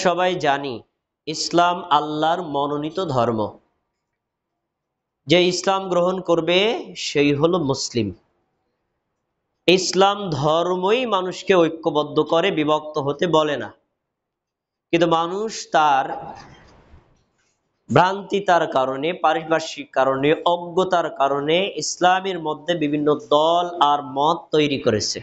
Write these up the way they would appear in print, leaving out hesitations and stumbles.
সবাই জানি ইসলাম আল্লাহর মনোনীত ধর্ম। যে ইসলাম গ্রহণ করবে সেই হলো মুসলিম। ইসলাম ধর্মই মানুষকে ঐক্যবদ্ধ করে, বিভক্ত হতে বলে না। কিন্তু মানুষ তার ভ্রান্তিতার কারণে, পারিপার্শ্বিক কারণে, অজ্ঞতার কারণে ইসলামের মধ্যে বিভিন্ন দল আর মত তৈরি করেছে।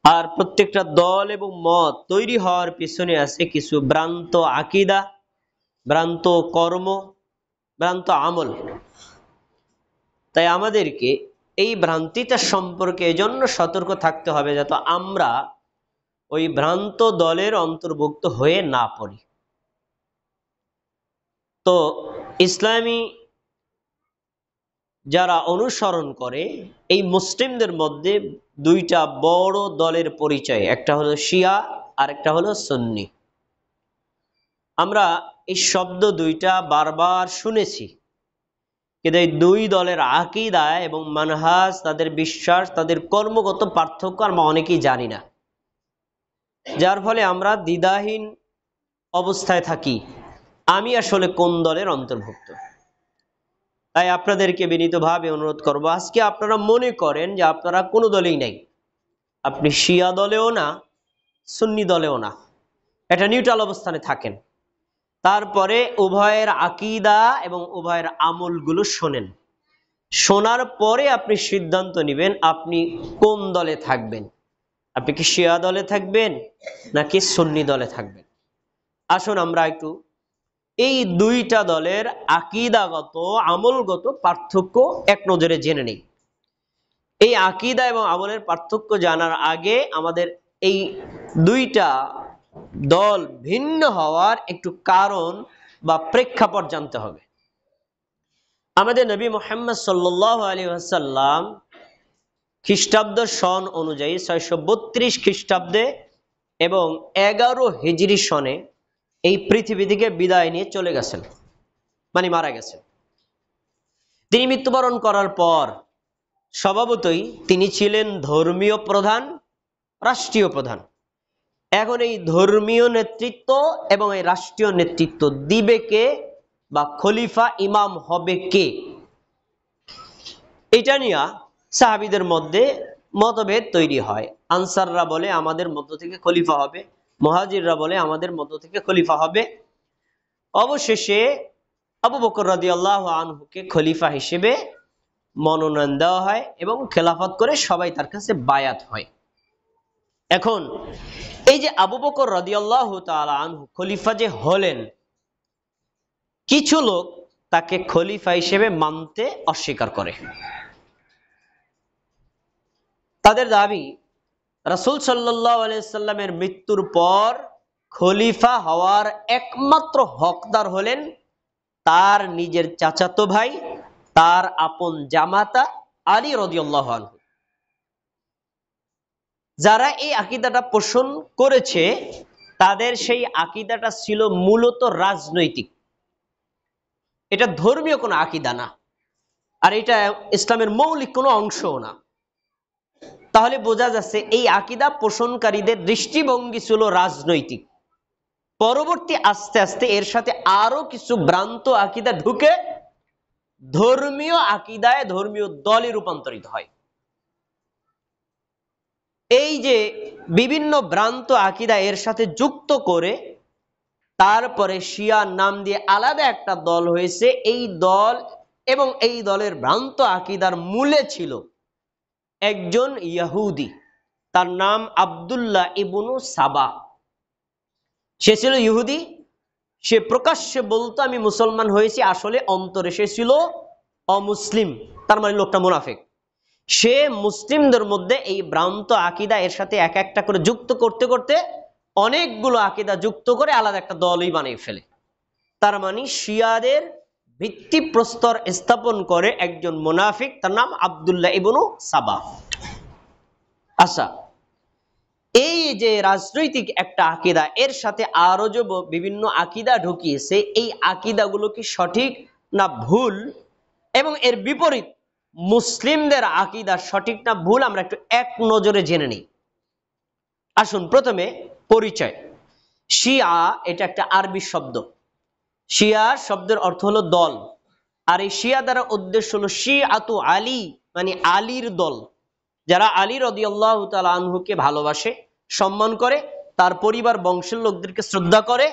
আর প্রত্যেকটা দল এবং মত তৈরি হওয়ার পিছনে আছে কিছু ভ্রান্ত আকীদা, ভ্রান্ত কর্ম, ভ্রান্ত আমল। তাই আমাদেরকে এই ভ্রান্তিটা সম্পর্কে এজন্য সতর্ক থাকতে হবে যাতে আমরা ওই ভ্রান্ত দলের অন্তর্ভুক্ত হয়ে না পড়ি। তো ইসলামী যারা অনুসরণ করে এই মুসলিমদের মধ্যে দুইটা বড় দলের পরিচয়, একটা হলো শিয়া আর একটা হলো সুন্নি। আমরা এই শব্দ দুইটা বারবার শুনেছি, কিন্তু এই দুই দলের আকীদা এবং মানহাজ, তাদের বিশ্বাস, তাদের কর্মগত পার্থক্য আমরা অনেকেই জানি না, যার ফলে আমরা দ্বিধাহীন অবস্থায় থাকি আমি আসলে কোন দলের অন্তর্ভুক্ত। তাই আপনাদেরকে বিনীতভাবে অনুরোধ করব, আজকে আপনারা মনে করেন যে আপনারা কোনো দলেই নাই, আপনি শিয়া দলেও না, সুন্নি দলেও না, একটা নিউট্রাল অবস্থানে থাকেন। তারপরে উভয়ের আকীদা এবং উভয়ের আমলগুলো শোনেন। শোনার পরে আপনি সিদ্ধান্ত নেবেন আপনি কোন দলে থাকবেন। আপনি কি শিয়া দলে থাকবেন নাকি সুন্নি দলে থাকবেন? আসুন আমরা একটু এই দুইটা দলের আকীদাগত, আমলগত পার্থক্য এক নজরে জেনে নেই। এই আকীদা এবং আমলের পার্থক্য জানার আগে আমাদের এই দুইটা দল ভিন্ন হওয়ার একটু কারণ বা প্রেক্ষাপট জানতে হবে। আমাদের নবী মুহাম্মদ সাল্লাল্লাহু আলাইহি ওয়াসাল্লাম খ্রিস্টাব্দ সন অনুযায়ী 632 খ্রিস্টাব্দে এবং 11 হিজরি সনে এই পৃথিবী থেকে বিদায় নিয়ে চলে গেছেন, মানে মারা গেছেন। তিনি মৃত্যুবরণ করার পর স্বভাবতই তিনি ছিলেন ধর্মীয় প্রধান, রাষ্ট্রীয় প্রধান। এখন এই ধর্মীয় নেতৃত্ব এবং এই রাষ্ট্রীয় নেতৃত্ব দিবে কে, বা খলিফা ইমাম হবে কে, এটা নিয়ে সাহাবীদের মধ্যে মতভেদ তৈরি হয়। আনসাররা বলে আমাদের মধ্য থেকে খলিফা হবে, মুহাজিররা বলে আমাদের মধ্য থেকে খলিফা হবে। অবশেষে আবু বকর রাদিয়াল্লাহু আনহুকে খলিফা হিসেবে মনোনয়ন দেওয়া হয় এবং খেলাফত করে সবাই তার কাছে বায়াত হয়। এখন এই যে আবু বকর রাদিয়াল্লাহু তাআলা আনহু খলিফা যে হলেন, কিছু লোক তাকে খলিফা হিসেবে মানতে অস্বীকার করে। তাদের দাবি রাসূল সাল্লাল্লাহু আলাইহি সাল্লামের মৃত্যুর পর খলিফা হওয়ার একমাত্র হকদার হলেন তার নিজের চাচাতো ভাই, তার আপন জামাতা আলী রাদিয়াল্লাহু আনহু। যারা এই আকীদাটা পোষণ করেছে তাদের সেই আকীদাটা ছিল মূলত রাজনৈতিক, এটা ধর্মীয় কোনো আকীদা না, আর এটা ইসলামের মৌলিক কোনো অংশও না। তাহলে বোঝা যাচ্ছে এই আকীদা পোষণকারীদের দৃষ্টিভঙ্গি ছিল রাজনৈতিক। পরবর্তী আস্তে আস্তে এর সাথে আরো কিছু ভ্রান্ত আকীদা ঢুকে ধর্মীয় আকীদায়, ধর্মীয় দলে রূপান্তরিত হয়। এই যে বিভিন্ন ভ্রান্ত আকীদা এর সাথে যুক্ত করে তারপরে শিয়া নাম দিয়ে আলাদা একটা দল হয়েছে। এই দল এবং এই দলের ভ্রান্ত আকীদার মূলে ছিল একজন ইহুদি, তার নাম আব্দুল্লাহ ইবনু সাবা। সে ছিল ইহুদি, সে প্রকাশ্যে বলতো আমি মুসলমান হয়েছি, আসলে অন্তরে সে ছিল অমুসলিম, তার মানে লোকটা মুনাফিক। সে মুসলিমদের মধ্যে এই ভ্রান্ত আকীদা এর সাথে এক একটা করে যুক্ত করতে করতে অনেকগুলো আকীদা যুক্ত করে আলাদা একটা দলই বানিয়ে ফেলে। তার মানে শিয়াদের ভিত্তিপ্রস্তর স্থাপন করে একজন মুনাফিক, তার নাম আব্দুল্লাহ ইবনু সাবা। আচ্ছা, এই যে রাজনৈতিক একটা আকীদা এর সাথে আরো যে বিভিন্ন আকীদা ঢুকিয়েছে, এই আকীদাগুলো কি সঠিক না ভুল, এবং এর বিপরীত মুসলিমদের আকীদা সঠিক না ভুল, আমরা একটু এক নজরে জেনে নিই। আসুন প্রথমে পরিচয়। শিয়া এটা একটা আরবি শব্দ। শিয়া শব্দের অর্থ হলো দল, আর এই শিয়া দ্বারা উদ্দেশ্য হলো শিআতু আলী, মানে আলীর দল, যারা আলী রাদিয়াল্লাহু তাআলা আনহুকে ভালোবাসে, সম্মান করে, তার পরিবার বংশের লোকদেরকে শ্রদ্ধা করে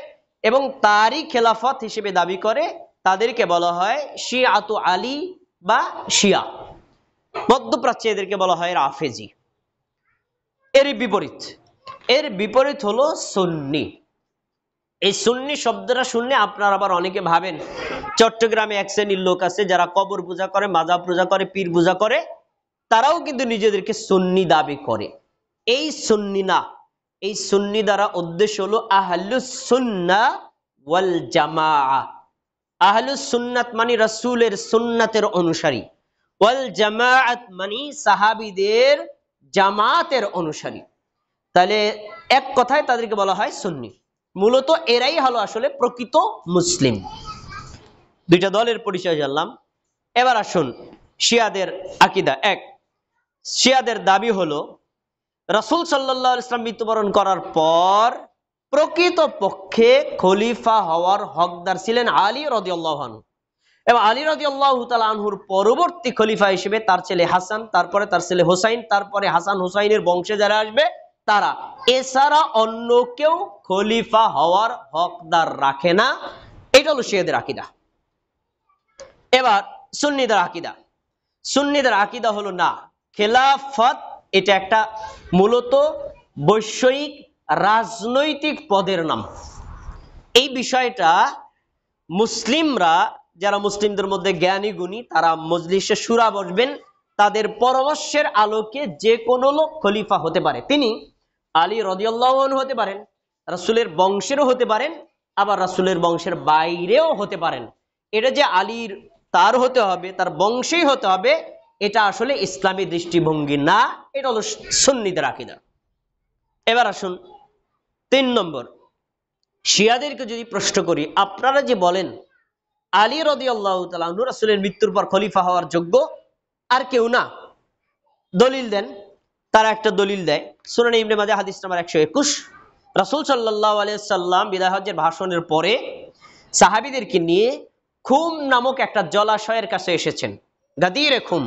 এবং তারই খেলাফত হিসেবে দাবি করে, তাদেরকে বলা হয় শিআতু আলী বা শিয়া। মধ্যপ্রাচ্যে এদেরকে বলা হয় রাফেজি। এর বিপরীত হলো সুন্নি। এই সুন্নি শব্দটা শুনলে আপনারা আবার অনেকে ভাবেন চট্টগ্রামে এক শ্রেণীর লোক আছে যারা কবর পূজা করে, মাজার পূজা করে, পীর পূজা করে, তারাও কিন্তু নিজেদেরকে সুন্নি দাবি করে। এই সুন্নি না, এই সুন্নি দ্বারা উদ্দেশ্য হলো আহলুস সুন্নাহ ওয়াল জামাআহ। আহলুস সুন্নাত মানে রাসূলের সুন্নাতের অনুসারী, ওয়াল জামাআত মানে সাহাবীদের জামাতের অনুসারী। তাহলে এক কথায় তাদেরকে বলা হয় সুন্নি। মূলত এরাই হলো আসলে প্রকৃত মুসলিম। দুইটা দলের পরিচয় জানলাম। এবার আসুন শিয়াদের আকীদা। এক, শিয়াদের দাবি হলো রাসূল সাল্লাল্লাহু আলাইহি ওয়াসাল্লাম মৃত্যুবরণ করার পর প্রকৃত পক্ষে খলিফা হওয়ার হকদার ছিলেন আলী রাদিয়াল্লাহু আনহু, এবং আলী রাদিয়াল্লাহু তাআলা আনহুর পরবর্তী খলিফা হিসেবে তার ছেলে হাসান, তারপরে তার ছেলে হোসাইন, তারপরে হাসান হোসাইনের বংশে যারা আসবে তারা, এছাড়া অন্য কেউ খলিফা হওয়ার হকদার রাখে না। এটা হলো শিয়াদের আকীদা। এবার সুন্নিদের আকীদা। সুন্নিদের আকীদা হলো না, খেলাফত এটা একটা মূলত বৈষয়িক রাজনৈতিক পদের নাম। এই বিষয়টা মুসলিমরা, যারা মুসলিমদের মধ্যে জ্ঞানী গুণী, তারা মজলিসে শুরা বসবেন, তাদের পরামর্শের আলোকে যে কোনো লোক খলিফা হতে পারে। তিনি আলী রাদিয়াল্লাহু আনহু হতে পারেন, রাসূলের বংশেরও হতে পারেন, আবার রাসূলের বংশের বাইরেও হতে পারেন। এটা যে আলীর তার হতে হবে, তার বংশেই হতে হবে, এটা আসলে ইসলামী দৃষ্টিভঙ্গি না। এটা হলো সুন্নিদের আকীদা। এবার আসুন ৩ নম্বর, শিয়াদেরকে যদি প্রশ্ন করি, আপনারা যে বলেন আলী রাদিয়াল্লাহু তাআলা আনহু রাসূলের মৃত্যুর পর খলিফা হওয়ার যোগ্য আর কেউ না, দলিল দেন। তারা একটা দলিল দেয়, সুনানে ইবনে মাজাহ হাদিস নাম্বার 121। রাসূল সাল্লাল্লাহু আলাইহি সাল্লাম বিদায় হজ্জের ভাষণের পরে সাহাবীদেরকে নিয়ে খুম নামক একটা জলাশয়ের কাছে এসেছেন, গাদিরে খুম।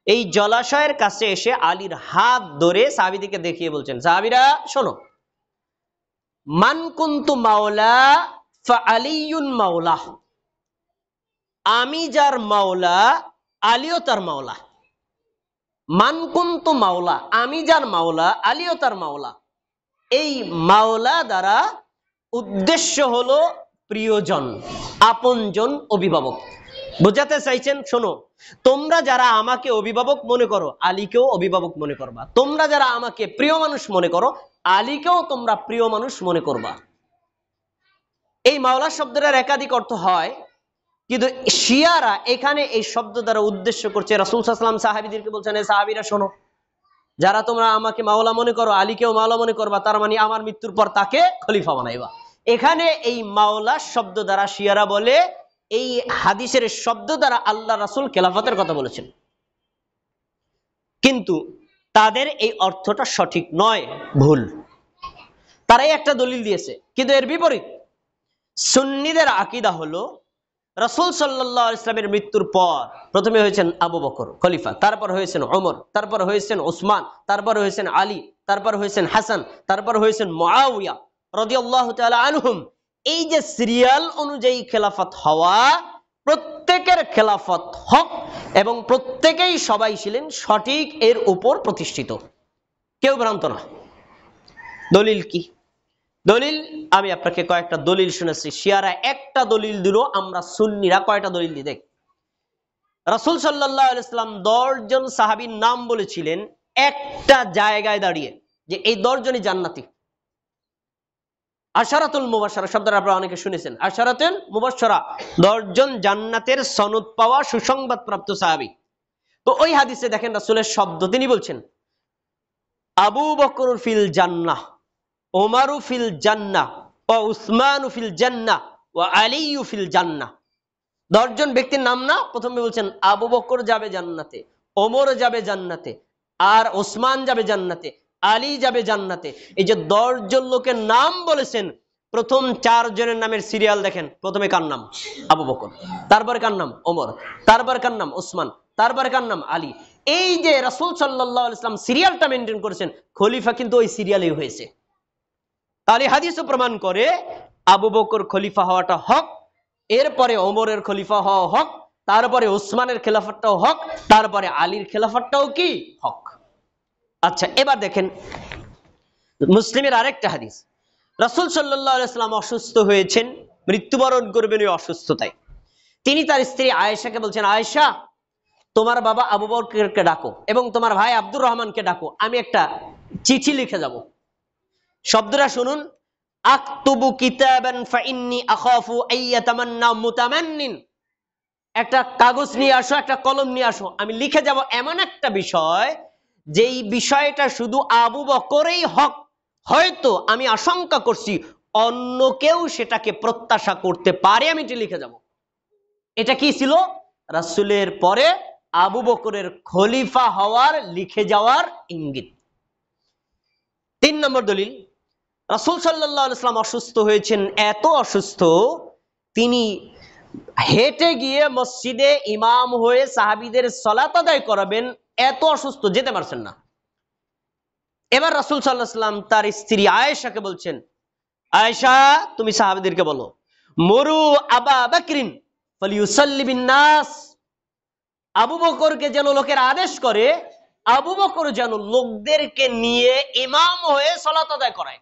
এই জলাশয়ের কাছে এসে আলীর হাত ধরে সাহাবীদেরকে দেখিয়ে বলছেন, সাহাবীরা শোনো, মান কুনতু মাওলা ফা আলিয়ুন মাওলা, আমি যার মাওলা আলীও তার মাওলা। মান কুনতু মাওলা, আমি যার মাওলা আলীও তার মাওলা। এই মাওলা দ্বারা উদ্দেশ্য হলো প্রিয়জন, আপনজন, অভিভাবক। বোঝাতে চাইছেন, শোনো, তোমরা যারা আমাকে অভিভাবক মনে করো আলীকেও অভিভাবক মনে করবা, তোমরা যারা আমাকে প্রিয় মানুষ মনে করো আলীকেও তোমরা প্রিয় মানুষ মনে করবা। এই মাওলা শব্দের একাধিক অর্থ হয়, কিন্তু শিয়ারা এখানে এই শব্দ দ্বারা উদ্দেশ্য করছে রাসূল সাল্লাল্লাহু আলাইহি ওয়াসাল্লাম সাহাবীদেরকে বলছেন, এই সাহাবীরা শোনো, যারা তোমরা আমাকে মাওলা মনে করো আলীকেও মাওলা মনে করবা, তার মানে আমার মৃত্যুর পর তাকে খলিফা বানাইবা। এখানে এই মাওলা শব্দ দ্বারা শিয়ারা বলে এই হাদিসের শব্দ দ্বারা আল্লাহ রাসূল খেলাফতের কথা বলেছেন, কিন্তু তাদের এই অর্থটা সঠিক নয়, ভুল। তারাই একটা দলিল দিয়েছে, কিন্তু এর বিপরীত সুন্নিদের আকীদা হলো রাসূল সাল্লাল্লাহু আলাইহি ওয়াসাল্লামের মৃত্যুর পর প্রথমে হয়েছেন আবু বকর খলিফা, তারপর হয়েছেন ওমর, তারপর হয়েছেন ওসমান, তারপর হয়েছেন আলী, তারপর হয়েছেন হাসান, তারপর হয়েছেন মুআবিয়া রাদিয়াল্লাহু তাআলা আনহুম। এই যে সিরিয়াল অনুযায়ী খেলাফত হওয়া, প্রত্যেকের খেলাফত হক এবং প্রত্যেকেই সবাই ছিলেন সঠিক এর উপর প্রতিষ্ঠিত, কেউ ভ্রান্ত না। দলিল কি? দলিল আমি আপনাকে কয়েকটা দলিল শুনেছি। শিয়ারা একটা দলিল দিল, আমরা সুন্নিরা কয়টা দলিল দিই দেখ। রাসূল সাল্লাল্লাহু আলাইহি ওয়াসাল্লাম 10 জন সাহাবীর নাম বলেছিলেন একটা জায়গায় দাঁড়িয়ে, যে এই 10 জনই জান্নাতি। আশারাতুল মুবাশশারা শব্দটা আপনারা অনেকে শুনেছেন। আশারাতুল মুবাশশারা 10 জন জান্নাতের সনদ পাওয়া সুসংবাদ প্রাপ্ত সাহাবী। তো ওই হাদিসে দেখেন রাসূলের শব্দ, তিনি বলছেন আবু বকর ফিল জান্নাহ, ওমরু ফিল জান্নাহ, ও উসমানু ফিল জান্নাহ, ওয়া আলীয়ু ফিল জান্নাহ। 10 জন ব্যক্তির নাম না, প্রথমে বলছেন আবু বকর যাবে জান্নাতে, ওমর যাবে জান্নাতে, আর ওসমান যাবে জান্নাতে, আলী যাবে জান্নাতে। এই যে 10 জন লোকের নাম বলেছেন, প্রথম 4 জনের নামের সিরিয়াল দেখেন। প্রথমে কার নাম? আবু বকর, তারপরে কার নাম? ওমর, তারপরে কার নাম? ওসমান, তারপরে কার নাম? আলী। এই যে রাসূল সাল্লাল্লাহু আলাইহি ওয়াসাল্লাম সিরিয়ালটা মেনটেন করেছেন, খলিফা কিন্তু ওই সিরিয়ালেই হয়েছে। তাহলে হাদিসও প্রমাণ করে আবু বকর খলিফা হওয়াটা হক, এরপরে ওমরের খলিফা হওয়া হক, তারপরে ওসমানের খেলাফতটাও হক, তারপরে আলীর খেলাফতটাও কি হক। আচ্ছা, এবার দেখেন মুসলিমের আরেকটা হাদিস। রাসূল সাল্লাল্লাহু আলাইহি ওয়াসাল্লাম অসুস্থ হয়েছেন, মৃত্যুবরণ করবেন ওই অসুস্থতায়। তিনি তার স্ত্রী আয়েশাকে বলছেন, আয়েশা, তোমার বাবা আবু বকরকে ডাকো এবং তোমার ভাই আব্দুর রহমানকে ডাকো, আমি একটা চিঠি লিখে যাব। শব্দটা শুনুন, আকতুবু কিতাবান ফাইন্নী আখাফু আইয়াতামান্না মুতামান্নিন। একটা কাগজ নিয়ে আসো, একটা কলম নিয়ে আসো, আমি লিখে যাব এমন একটা বিষয়, যেই বিষয়টা শুধু আবু বকরেই হক, হয়তো আমি আশঙ্কা করছি অন্য কেউ সেটাকে প্রত্যাশা করতে পারে, আমি এটি লিখে যাব। এটা কি ছিল? রাসূলের পরে আবু বকরের খলিফা হওয়ার লিখে যাওয়ার ইঙ্গিত। 3 নম্বর দলিল, রাসূল সাল্লাল্লাহু আলাইহি ওয়াসাল্লাম অসুস্থ হয়েছেন, এত অসুস্থ তিনি হেঁটে গিয়ে মসজিদে ইমাম হয়ে সাহাবীদের সালাত আদায় করাবেন, এত অসুস্থ, যেতে পারছেন না। এবার রাসূল সাল্লাল্লাহু আলাইহি ওয়াসাল্লাম তার স্ত্রী আয়েশাকে বলছেন, আয়েশা, তুমি সাহাবীদেরকে বলো, মুরু আবা বকরিন ফালিয়ুসাল্লি বিন নাস। আবু বকরকে যেন লোকের আদেশ করে, আবু বকর যেন লোকদেরকে নিয়ে ইমাম হয়ে সালাত আদায় করায়।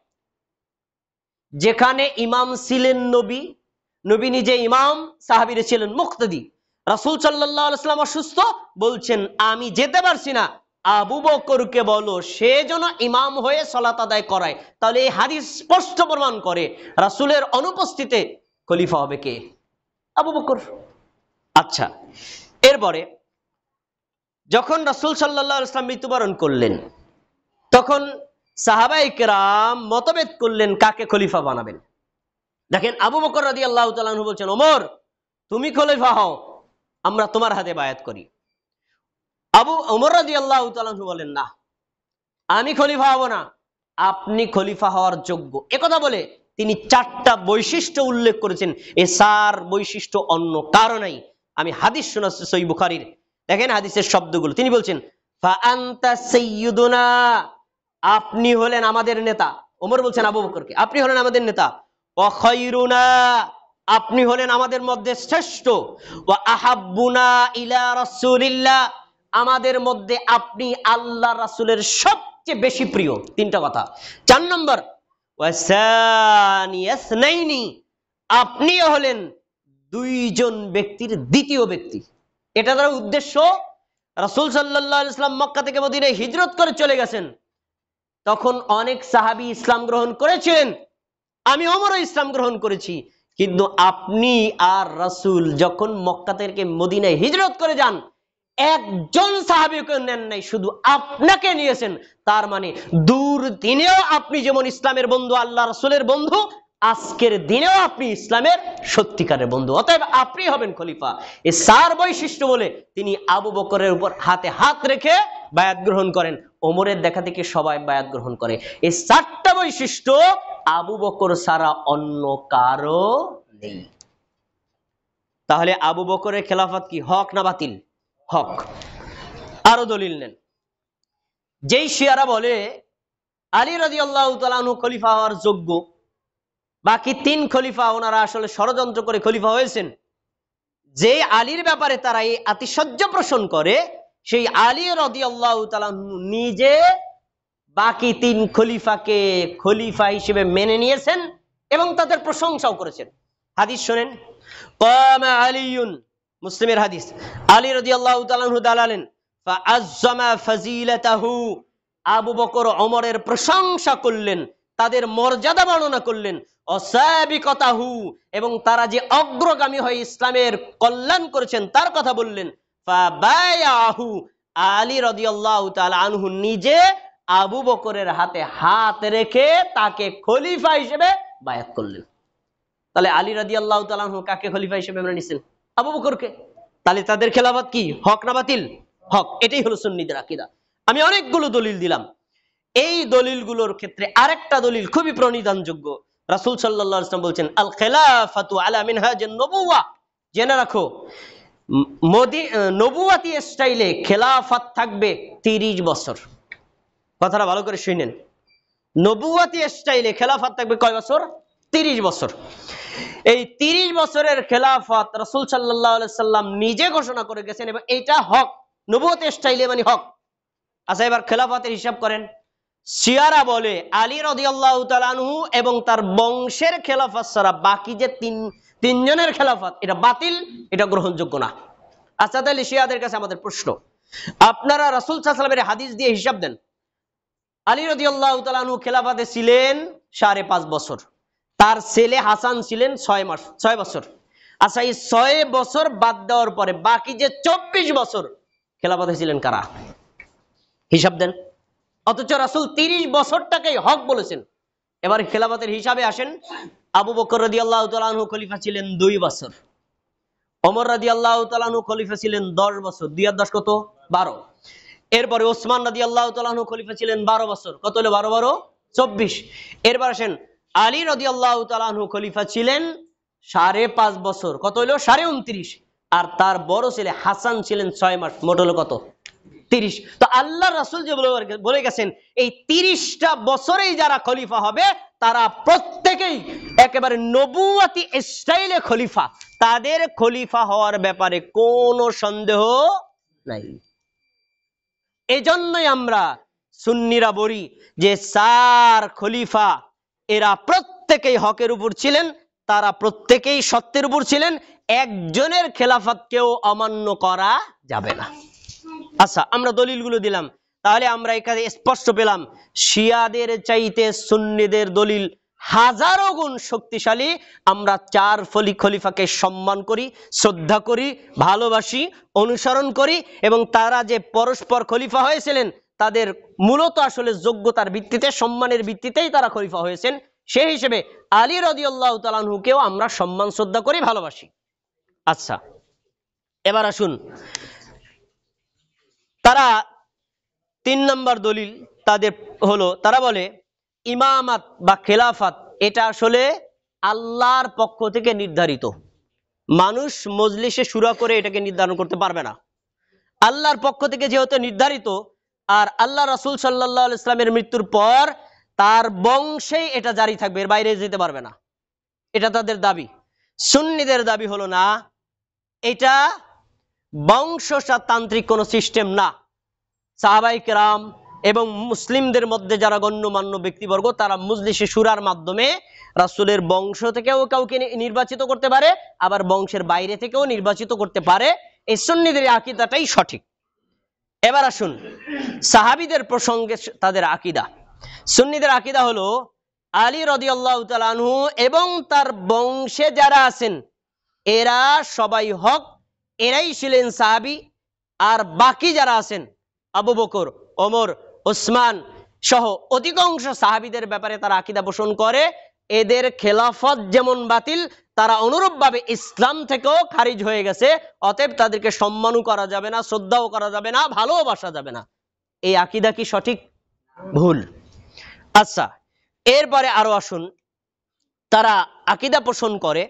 যেখানে ইমাম ছিলেন নবী, নবী নিজে ইমাম, সাহাবীরা ছিলেন মুক্তাদি। রাসূল সাল্লাল্লাহু আলাইহি ওয়াসাল্লাম অসুস্থ, বলছেন আমি যেতে পারছি না, আবু বকরকে বলো সে যেন ইমাম হয়ে সালাত আদায় করায়। তাহলে এই হাদিস স্পষ্ট প্রমাণ করে রাসূলের অনুপস্থিতিতে খলিফা হবে কে? আবু বকর। আচ্ছা, এরপরে যখন রাসূল সাল্লাল্লাহু আলাইহি ওয়াসাল্লাম মৃত্যুবরণ করলেন, তখন সাহাবায়ে কেরাম মতভেদ করলেন কাকে খলিফা বানাবেন। দেখেন, আবু বকর রাদিয়াল্লাহু তাআলা আনহু বলছেন, ওমর তুমি খলিফা হও, আমরা তোমার হাতে বায়াত করি। ওমর রাদিয়াল্লাহু তাআলা আনহু বলেন, না, আমি খলিফা হব না, আপনি খলিফা হওয়ার যোগ্য। একথা বলে তিনি 4টা বৈশিষ্ট্য উল্লেখ করেছেন, এ 4 বৈশিষ্ট্য অন্য কারো নাই। আমি হাদিস শোনাচ্ছি সহিহ বুখারীর, দেখেন হাদিসের শব্দগুলো। তিনি বলছেন, ফা আনতা সাইয়্যিদুনা, আপনি হলেন আমাদের নেতা। ওমর বলছেন আবু বকরকে, আপনি হলেন আমাদের নেতা। ওয়া খায়রুনা, আপনি হলেন আমাদের মধ্যে শ্রেষ্ঠ। ওয়া আহাব্বুনা ইলা রাসূলিল্লাহ, আমাদের মধ্যে আপনি আল্লাহ রাসূলের সবচেয়ে বেশি প্রিয়। 3টা কথা। 4 নম্বর, ওয়া সানিয়াসনাইনি, আপনি হলেন 2 জন ব্যক্তির দ্বিতীয় ব্যক্তি। এটা দ্বারা উদ্দেশ্য, রাসূল সাল্লাল্লাহু আলাইহি ওয়াসাল্লাম মক্কা থেকে মদিনায় হিজরত করে চলে গেছেন, তখন অনেক সাহাবী ইসলাম গ্রহণ করেছিলেন, আমি ওমরও ইসলাম গ্রহণ করেছি, কিন্তু আপনি আর রাসূল যখন মক্কা থেকে মদিনায় হিজরত করে যান, একজন সাহাবীকে নেন নাই, শুধু আপনাকে নিয়েছেন। তার মানে দূর দিনেও আপনি যেমন ইসলামের বন্ধু, আল্লাহ রাসূলের বন্ধু, আজকের দিনেও আপনি ইসলামের সত্যিকারের বন্ধু, অতএব আপনি হবেন খলিফা। এই 4 বৈশিষ্ট্য বলে তিনি আবু বকরের উপর হাতে হাত রেখে বায়াত গ্রহণ করেন। ওমরের দেখা থেকে সবাই বায়াত গ্রহণ করে। এই 4টা বৈশিষ্ট্য আবু বকর ছাড়া অন্য কারো নেই। তাহলে আবু বকরের খেলাফত কি হক না বাতিল? হক। আরো দলিল নেন। যেই শিয়ারা বলে আলী রাদিয়াল্লাহু তাআলা আনহু খলিফা হওয়ার যোগ্য, বাকি 3 খলিফা ওনারা আসলে ষড়যন্ত্র করে খলিফা হয়েছেন, যে আলীর ব্যাপারে তারা এই আতিশয্য পোষণ করে, সেই আলী রাদিয়াল্লাহু তাআলা নিজে বাকি 3 খলিফাকে খলিফা হিসেবে মেনে নিয়েছেন এবং তাদের প্রশংসাও করেছেন। হাদিস শুনেন, কামা আলীউন, মুসলিমের হাদিস, আলী রাদিয়াল্লাহু তাআলা আনহু দাঁড়ালেন, ফাআজ্জামা ফাজিলাতাহু, আবু বকর ওমরের প্রশংসা করলেন, তাদের মর্যাদা বর্ণনা করলেন, অসাবিকতাহু, এবং তারা যে অগ্রগামী হয়ে ইসলামের কল্যাণ করেছেন তার কথা বললেন। ফাবায়াহু, আলী রাদিয়াল্লাহু তাআলা আনহু নিজে আবু বকরের হাতে হাত রেখে তাকে খলিফা হিসেবে বায়াত করলেন। তাহলে আলী রাদিয়াল্লাহু তাআলা আনহু কাকে খলিফা হিসেবে মেনে নিছেন? আবু বকরকে। তাহলে তাদের খেলাফত কি হক না বাতিল? হক। এটাই হলো সুন্নিদের আকীদা। আমি অনেকগুলো দলিল দিলাম। এই দলিলগুলোর ক্ষেত্রে আরেকটা দলিল খুবই প্রণিধানযোগ্য। রাসূল সাল্লাল্লাহু আলাইহি ওয়াসাল্লাম বলছেন, আল খিলাফাতু আলা মিনহাজিন নবুওয়া, জেনে রাখো নবুয়াতি স্টাইলে খেলাফত থাকবে 30 বছর। কথাটা ভালো করে শুনেন, নবুয়াতি স্টাইলে খেলাফত থাকবে কয় বছর? 30 বছর। এই 30 বছরের খেলাফত রাসূল সাল্লাল্লাহু আলাইহি সাল্লাম নিজে ঘোষণা করে গেছেন এবং এটা হক, নবুয়াতি স্টাইলে মানে হক। আচ্ছা, এবার খেলাফতের হিসাব করেন। শিয়ারা বলে আলী রাদিয়াল্লাহু তাআলা আনহু এবং তার বংশের খেলাফত ছাড়া বাকি যে তিনজনের খেলাফত এটা বাতিল, এটা গ্রহণযোগ্য না। আচ্ছা, তাহলে শিয়াদের কাছে আমাদের প্রশ্ন, আপনারা রাসূল সাল্লাল্লাহু আলাইহি ওয়াসাল্লামের হাদিস দিয়ে হিসাব দেন। আলী রাদিয়াল্লাহু তাআলা আনহু খেলাফতে ছিলেন 5.5 বছর, তার ছেলে হাসান ছিলেন 6 বছর। আচ্ছা, এই 6 বছর বাদ দেওয়ার পরে বাকি যে 24 বছর খেলাফতে ছিলেন কারা? হিসাব দেন। অথচ রাসূল 30 বছরটাকেই হক বলেছেন। এবার খেলাফতের হিসাবে আসেন। আবু বকর রাদিয়াল্লাহু তাআলা আনহু খলিফা ছিলেন 2 বছর, ওমর রাদিয়াল্লাহু তাআলা আনহু খলিফা ছিলেন 10 বছর, 2 আর 10 কত? 12। এরপরে ওসমান রাদিয়াল্লাহু তাআলা আনহু খলিফা ছিলেন 12 বছর, কত হলো? 12 12 24। এরপর আসেন আলী রাদিয়াল্লাহু তাআলা আনহু খলিফা ছিলেন 5.5 বছর, কত হলো? 29। আর তার বড় ছেলে হাসান ছিলেন 6 মাস, মোট হলো কত? 30। তো আল্লাহ রাসূল যে বলে গেছেন এই 30টা বছরেই যারা খলিফা হবে তারা প্রত্যেকেই একেবারে নবুয়াতি স্টাইলে খলিফা, তাদের খলিফা হওয়ার ব্যাপারে কোনো সন্দেহ নাই। এজন্যই আমরা সুন্নিরা বলি যে 4 খলিফা এরা প্রত্যেকেই হকের উপর ছিলেন, তারা প্রত্যেকেই সত্যের উপর ছিলেন, একজনের খেলাফতকেও অমান্য করা যাবে না। আচ্ছা, আমরা দলিলগুলো দিলাম, তাহলে আমরা এখানে স্পষ্ট পেলাম শিয়াদের চাইতে সুন্নিদের দলিল হাজারো গুণ শক্তিশালী। আমরা 4 খলিফাকে সম্মান করি, শ্রদ্ধা করি, ভালোবাসি, অনুসরণ করি এবং তারা যে পরস্পর খলিফা হয়েছিলেন তাদের মূলত আসলে যোগ্যতার ভিত্তিতে, সম্মানের ভিত্তিতেই তারা খলিফা হয়েছেন। সেই হিসেবে আলী রাদিয়াল্লাহু তাআলা আনহুকেও আমরা সম্মান শ্রদ্ধা করি, ভালোবাসি। আচ্ছা, এবার আসুন, তারা 3 নম্বর দলিল তাদের হলো, তারা বলে ইমামাত বা খেলাফত এটা আসলে আল্লাহর পক্ষ থেকে নির্ধারিত। মানুষ মজলিসে শুরা করে এটাকে নির্ধারণ করতে পারবে না। আল্লাহর পক্ষ থেকে যেহেতু নির্ধারিত, আর আল্লাহ রাসূল সাল্লাল্লাহু আলাইহি ওয়াসাল্লামের মৃত্যুর পর তার বংশেই এটা জারি থাকবে, এর বাইরে যেতে পারবে না। এটা তাদের দাবি। সুন্নিদের দাবি হলো না, এটা বংশতান্ত্রিক কোনো সিস্টেম না। সাহাবায়ে কেরাম এবং মুসলিমদের মধ্যে যারা গণ্যমান্য ব্যক্তিবর্গ তারা মজলিসে শুরার মাধ্যমে রাসূলের বংশ থেকেও কাউকে নির্বাচিত করতে পারে, আবার বংশের বাইরে থেকেও নির্বাচিত করতে পারে। এই সুন্নিদের আকীদাটাই সঠিক। এবার আসুন সাহাবীদের প্রসঙ্গে তাদের আকীদা। সুন্নিদের আকীদা হলো আলী রাদিয়াল্লাহু তাআলা আনহু এবং তার বংশে যারা আছেন এরা সবাই হক, এরাই ছিলেন সাহাবী। আর বাকি যারা আছেন আবু বকর, ওমর, ওসমান সহ অধিকাংশ সাহাবীদের ব্যাপারে তারা আকীদা পোষণ করে এদের খেলাফত যেমন বাতিল, তারা অনুরূপভাবে ইসলাম থেকেও খারিজ হয়ে গেছে। অতএব তাদেরকে সম্মানও করা যাবে না, শ্রদ্ধাও করা যাবে না, ভালোবাসা যাবে না। এই আকীদা কি সঠিক? ভুল। আচ্ছা, এরপরে আরো আসুন, তারা আকীদা পোষণ করে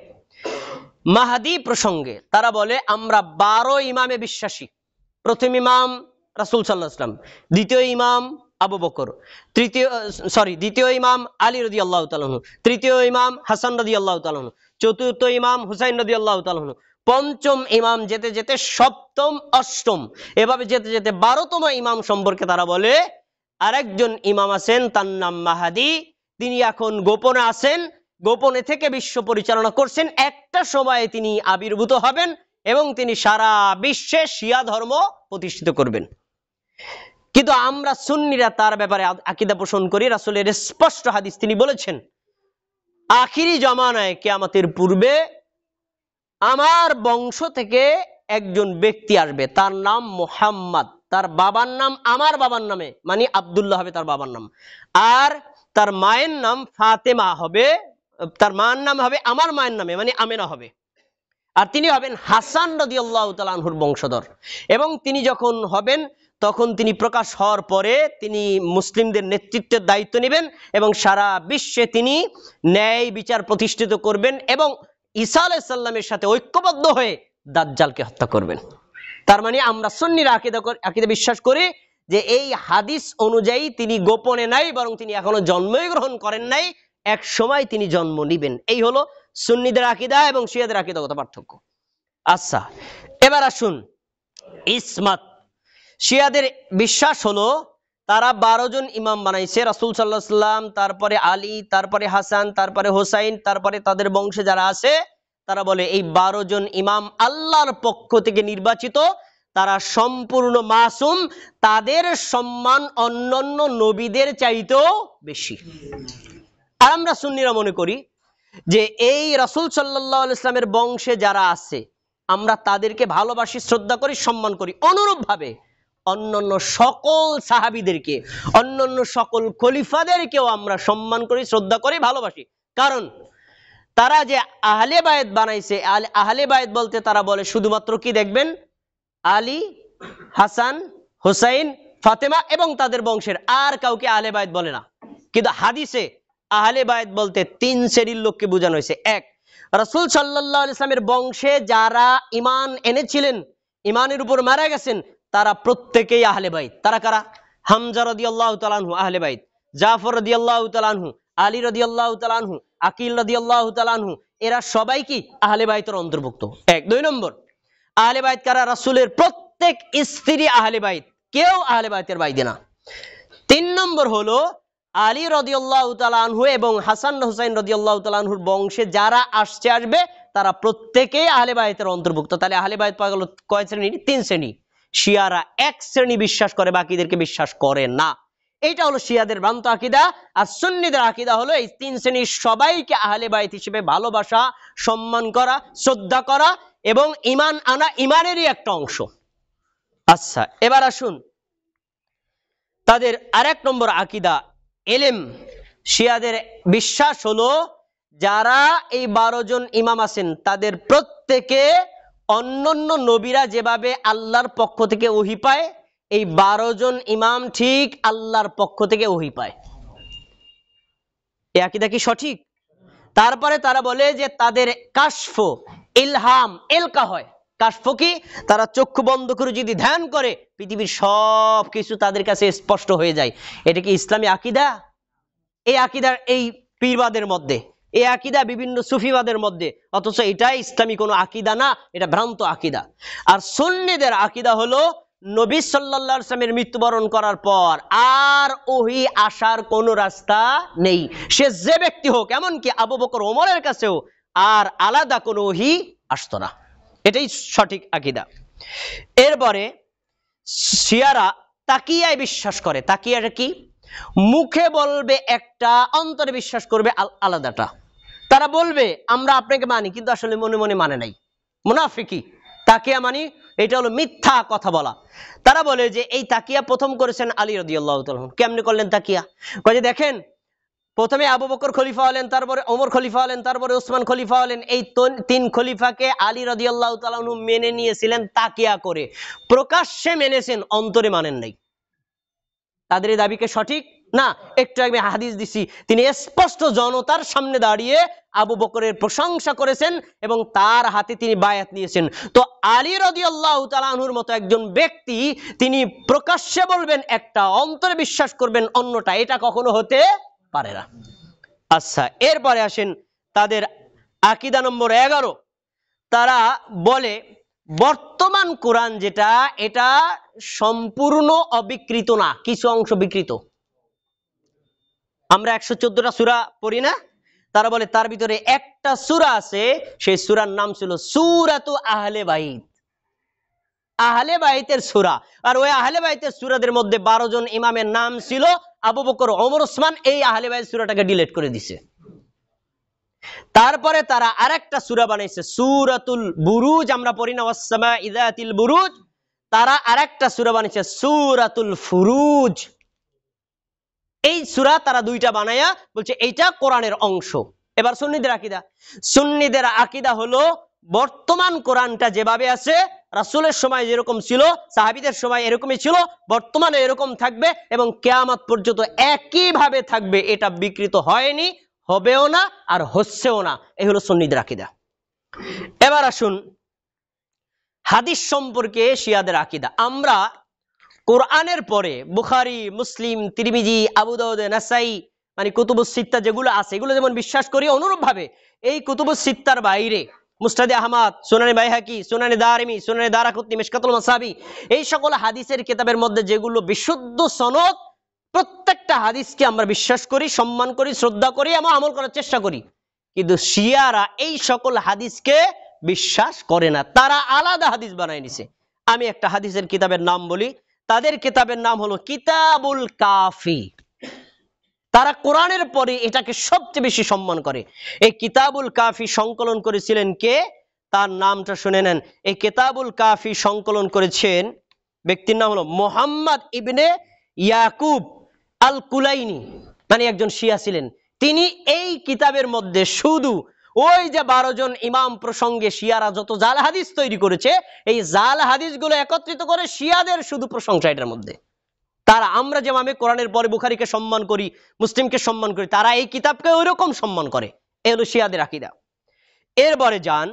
মাহদী প্রসঙ্গে। তারা বলে আমরা 12 ইমামে বিশ্বাসী। প্রথম ইমাম রাসূল সাল্লাল্লাহু আলাইহি ওয়াসাল্লাম, দ্বিতীয় ইমাম আবু বকর, দ্বিতীয় ইমাম আলী রাদিয়াল্লাহু তাআলা আনহু, তৃতীয় ইমাম হাসান রাদিয়াল্লাহু তাআলা আনহু, চতুর্থ ইমাম হুসাইন রাদিয়াল্লাহু তাআলা আনহু, পঞ্চম ইমাম যেতে যেতে সপ্তম, অষ্টম, এভাবে যেতে যেতে 12তম ইমাম সম্পর্কে তারা বলে আরেকজন ইমাম আছেন, তার নাম মাহদী। তিনি এখন গোপনে আছেন, গোপনে থেকে বিশ্ব পরিচালনা করছেন। একটা সময়ে তিনি আবির্ভূত হবেন এবং তিনি সারা বিশ্বে শিয়া ধর্ম প্রতিষ্ঠিত করবেন। কিন্তু আমরা সুন্নিরা তার ব্যাপারে আকীদা পোষণ করি রাসূলের স্পষ্ট হাদিস। তিনি বলেছেন আখিরি জামানায় কিয়ামতের পূর্বে আমার বংশ থেকে একজন ব্যক্তি আসবে, তার নাম মুহাম্মদ, তার বাবার নাম আমার বাবার নামে মানে আব্দুল্লাহ হবে তার বাবার নাম, আর তার মায়ের নাম ফাতেমা হবে, তার মায়ের নাম হবে আমার মায়ের নামে মানে আমেনা হবে। আর তিনি হবেন হাসান রাদিয়াল্লাহু তাআলা আনহুর বংশধর। এবং তিনি যখন হবেন তখন তিনি প্রকাশ হওয়ার পরে তিনি মুসলিমদের নেতৃত্বের দায়িত্ব নেবেন এবং সারা বিশ্বে তিনি ন্যায় বিচার প্রতিষ্ঠিত করবেন এবং ঈসা আলাইহিস সালামের সাথে ঐক্যবদ্ধ হয়ে দাজ্জালকে হত্যা করবেন। তার মানে আমরা সুন্নিরা আকীদা বিশ্বাস করি যে এই হাদিস অনুযায়ী তিনি গোপনে নাই, বরং তিনি এখনো জন্মই গ্রহণ করেন নাই, এক সময় তিনি জন্ম নিবেন। এই হলো সুন্নিদের আকীদা এবং শিয়াদের আকীদাগত পার্থক্য। আচ্ছা, এবার আসুন ইসমাত। শিয়াদের বিশ্বাস হলো তারা 12 জন ইমাম বানাইছে, রাসূল সাল্লাল্লাহু আলাইহি ওয়াসাল্লাম, তারপরে আলী, তারপরে হাসান, তারপরে হোসাইন, তারপরে তাদের বংশে যারা আছে তারা বলে এই 12 জন ইমাম আল্লাহর পক্ষ থেকে নির্বাচিত, তারা সম্পূর্ণ মাসুম, তাদের সম্মান অন্যান্য নবীদের চাইতেও বেশি। আর আমরা সুন্নিরা মনে করি যে এই রাসূল সাল্লাল্লাহু আলাইহি ওয়াসাল্লামের বংশে যারা আছে আমরা তাদেরকে ভালোবাসি, শ্রদ্ধা করি, সম্মান করি। অনুরূপভাবে অন্যান্য সকল সাহাবীদেরকে, অন্যান্য সকল খলিফাদেরকেও আমরা সম্মান করি, শ্রদ্ধা করি, ভালোবাসি। কারণ তারা যে আহলে বায়ত বানাইছে, আহলে বায়ত বলতে তারা বলে শুধুমাত্র কি দেখবেন আলী, হাসান, হুসাইন, ফাতেমা এবং তাদের বংশের, আর কাউকে আহলে বায়ত বলে না। কিন্তু হাদিসে আহলে বায়ত বলতে 3 শ্রেণীর লোককে বোঝানো হয়েছে। এক, রাসূল সাল্লাল্লাহু আলাইহি ওয়াসাল্লামের বংশে যারা ঈমান এনেছিলেন, ঈমানের উপর মারা গেছেন, তারা প্রত্যেকেই আহলে বাইত। তারা কারা? হামজা রাদিয়াল্লাহু তাআলা আনহু আহলে বাইত, জাফর রাদিয়াল্লাহু তাআলা আনহু, আলী রাদিয়াল্লাহু তাআলা আনহু, আকিল রাদিয়াল্লাহু তাআলা আনহু, এরা সবাই কি আহলে বাইতের অন্তর্ভুক্ত। এক। 2 নম্বর, আহলে বাইত কারা? রাসূলের প্রত্যেক স্ত্রী আহলে বাইত, কেউ আহলে বাইতের বাইরে না। 3 নম্বর হলো আলী রাদিয়াল্লাহু তাআলা আনহু এবং হাসান হুসাইন রাদিয়াল্লাহু তাআলা আনহুর বংশে যারা আসবে তারা প্রত্যেকেই আহলে বাইতের অন্তর্ভুক্ত। তাহলে আহলে বাইত পাওয়া গেল কয় শ্রেণী? 3 শ্রেণী। শিয়ারা 1 শ্রেণী বিশ্বাস করে, বাকিদেরকে বিশ্বাস করে না। এইটা হলো শিয়াদের ভ্রান্ত আকীদা। আর সুন্নিদের আকীদা হলো এই 3 শ্রেণীর সবাইকে আহলে বাইত হিসেবে ভালোবাসা, সম্মান করা, শ্রদ্ধা করা এবং ঈমান আনা ঈমানেরই একটা অংশ। আচ্ছা, এবার আসুন তাদের আরেক নম্বর আকীদা ইলম। শিয়াদের বিশ্বাস হলো যারা এই 12 জন ইমাম আছেন তাদের প্রত্যেকে অন্যান্য নবীরা যেভাবে আল্লাহর পক্ষ থেকে ওহী পায়, এই 12 জন ইমাম ঠিক আল্লাহর পক্ষ থেকে ওহী পায়। এই আকীদা কি সঠিক? তারপরে তারা বলে যে তাদের কাশফ, ইলহাম, এলকা হয়। কাশফ কি? তারা চক্ষু বন্ধ করে যদি ধ্যান করে পৃথিবীর সব কিছু তাদের কাছে স্পষ্ট হয়ে যায়। এটা কি ইসলামী আকীদা? এই আকীদার এই পীরবাদের মধ্যে, এই আকীদা বিভিন্ন সুফিবাদের মধ্যে, অথচ এটা ইসলামী কোনো আকীদা না, এটা ভ্রান্ত আকীদা। আর সুন্নিদের আকীদা হলো নবী সাল্লাল্লাহু আলাইহি ওয়াসাল্লামের মৃত্যুবরণ করার পর আর ওহী আসার কোনো রাস্তা নেই, সে যে ব্যক্তি হোক, এমনকি আবু বকর ওমরের কাছেও আর আলাদা কোনো ওহী আসতো না। এটাই সঠিক আকীদা। এরপরে শিয়ারা তাকিয়ায় বিশ্বাস করে। তাকিয়াটা কি? মুখে বলবে একটা, অন্তরে বিশ্বাস করবে আলাদাটা। তারা বলবে আমরা আপনাকে মানি, কিন্তু আসলে মনে মনে মানে নাই, মুনাফিকি। তাকিয়া মানি, এটা হলো মিথ্যা কথা বলা। তারা বলে যে এই তাকিয়া প্রথম করেছেন আলী রাদিয়াল্লাহু তাআলা। কেমনে করলেন তাকিয়া? কয় যে দেখেন, প্রথমে আবু বকর খলিফা হলেন, তারপরে ওমর খলিফা হলেন, তারপরে ওসমান খলিফা হলেন। এই 3 খলিফাকে আলী রাদিয়াল্লাহু তাআলা মেনে নিয়েছিলেন তাকিয়া করে, প্রকাশ্যে মেনেছেন, অন্তরে মানেন নাই। তাদের এই দাবিকে সঠিক না। একটু আগে হাদিস দিছি, তিনি স্পষ্ট জনতার সামনে দাঁড়িয়ে আবু বকরের প্রশংসা করেছেন এবং তার হাতে তিনি বায়াত নিয়েছেন। তো আলী রাদিয়াল্লাহু তাআলা আনহুর মতো একজন ব্যক্তি তিনি প্রকাশ্যে বলবেন একটা, অন্তরে বিশ্বাস করবেন অন্যটা, এটা কখনো হতে পারে না। আচ্ছা, এরপরে আসেন তাদের আকীদা নম্বর 11। তারা বলে বর্তমান কোরআন যেটা, এটা সম্পূর্ণ অবিকৃত না, কিছু অংশ বিকৃত। আমরা 114টা সূরা পড়ি না? তারা বলে তার ভিতরে একটা সূরা আছে, সেই সূরার নাম ছিল সূরাতু আহলে বাইত, আহলে বাইতের সূরা। আর ওই আহলে বাইতের সূরাদের মধ্যে 12 জন ইমামের নাম ছিল আবু বকর, ওমর, ওসমান। এই আহলে বাইত সূরাটাকে ডিলিট করে দিয়েছে। তারপরে তারা আরেকটা সূরা বানাইছে সূরাতুল বুরুজ। আমরা পড়ি না ওয়াস-সামা'i যাতিল বুরুজ? তারা আরেকটা সূরা বানাইছে সূরাতুল ফুরুজ। এই সূরা তারা 2টা বানায়া বলছে এইটা কোরআনের অংশ। এবার সুন্নিদের আকীদা। সুন্নিদের আকীদা হলো বর্তমান কোরআনটা যেভাবে আছে রাসূলের সময় যেরকম ছিল, সাহাবীদের সময় এরকমই ছিল, বর্তমানে এরকম থাকবে এবং কিয়ামত পর্যন্ত একইভাবে থাকবে। এটা বিকৃত হয়নি, হবেও না, আর হচ্ছেও না। এই হলো সুন্নিদের আকীদা। এবার আসুন হাদিস সম্পর্কে শিয়াদের আকীদা। আমরা কোরআনের পরে বুখারী, মুসলিম, তিরমিজি, আবু দাউদ, নাসাই, মানে কুতুবুস সিত্তা যেগুলো আছে এগুলো যেমন বিশ্বাস করি, অনুরূপভাবে এই কুতুবুস সিত্তার বাইরে মুসনাদে আহমদ, সুনানে বাইহাকি, সুনানে দারিমি, সুনানে দারাকুতনি, মিশকাতুল মাসাবি, এই সকল হাদিসের কিতাবের মধ্যে যেগুলো বিশুদ্ধ সনদ, প্রত্যেকটা হাদিসকে আমরা বিশ্বাস করি, সম্মান করি, শ্রদ্ধা করি এবং আমল করার চেষ্টা করি। কিন্তু শিয়ারা এই সকল হাদিসকে বিশ্বাস করে না, তারা আলাদা হাদিস বানায় নিছে। আমি একটা হাদিসের কিতাবের নাম বলি, তাদের কিতাবের নাম হলো কিতাবুল কাফি। তারা কোরআনের পরে এটাকে সবচেয়ে বেশি সম্মান করে। এই কিতাবুল কাফি সংকলন করেছিলেন কে? তার নামটা শুনে নেন। এই কিতাবুল কাফি সংকলন করেছেন ব্যক্তির নাম হলো মুহাম্মদ ইবনে ইয়াকুব আল কুলাইনি, মানে একজন শিয়া ছিলেন। তিনি এই কিতাবের মধ্যে শুধু ওই যে 12 জন ইমাম প্রসঙ্গে শিয়ারা যত জাল হাদিস তৈরি করেছে, এই জাল হাদিসগুলো একত্রিত করে শিয়াদের শুধু প্রশংসা এটার মধ্যে। তারা, আমরা যেভাবে কোরআনের পরে বুখারীকে সম্মান করি, মুসলিমকে সম্মান করি, তারা এই কিতাবকে ওইরকম সম্মান করে। এই হলো শিয়াদের আকীদা। এরপরে যান